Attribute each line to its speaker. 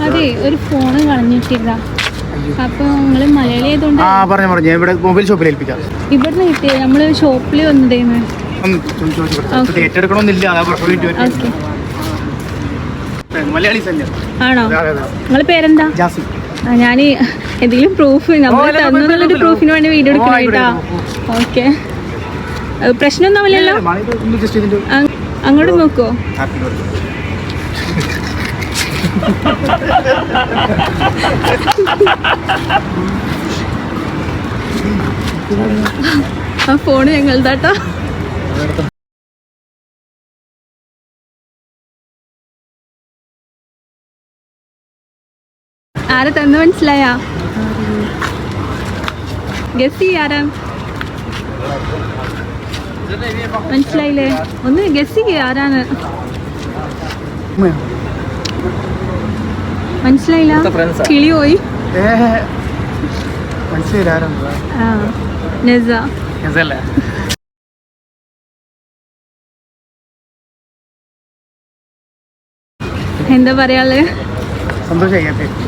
Speaker 1: അതെ ഒരു ഫോണ് കളഞ്ഞിട്ടില്ല. അപ്പൊ നിങ്ങള് മലയാളി ആയതുകൊണ്ട്
Speaker 2: പറഞ്ഞു ഇവിടെ മൊബൈൽ ഷോപ്പിൽ ഏൽപ്പിക്കാം.
Speaker 1: ഇവിടുന്ന് കിട്ടിയ നമ്മള് ഷോപ്പിൽ വന്നതേന്ന്.
Speaker 2: ഏറ്റെടുക്കണമെന്നില്ല.
Speaker 1: ആണോ? നിങ്ങളെ പേരെന്താ? ഞാൻ എന്തെങ്കിലും പ്രൂഫ് നമ്മൾ തന്നുള്ളൊരു പ്രൂഫിന് വേണ്ടി വീഡിയോ എടുക്കണം കേട്ടാ. ഓക്കെ, പ്രശ്നമൊന്നുമില്ലല്ലോ. അങ്ങോട്ട് നോക്കോ? ആ ഫോണ് ഞങ്ങളുതാട്ടോ. ആരെ തന്നു മനസ്സിലായാ? ഗസ് ചെയ്യാരാ? മനസ്സിലായില്ലേ? ഒന്ന് ഗസ് ചെയ്യ ആരാണ്. മനസ്സിലായില്ല? കിളി പോയി. എന്താ പറയാള്?
Speaker 2: സന്തോഷമായി.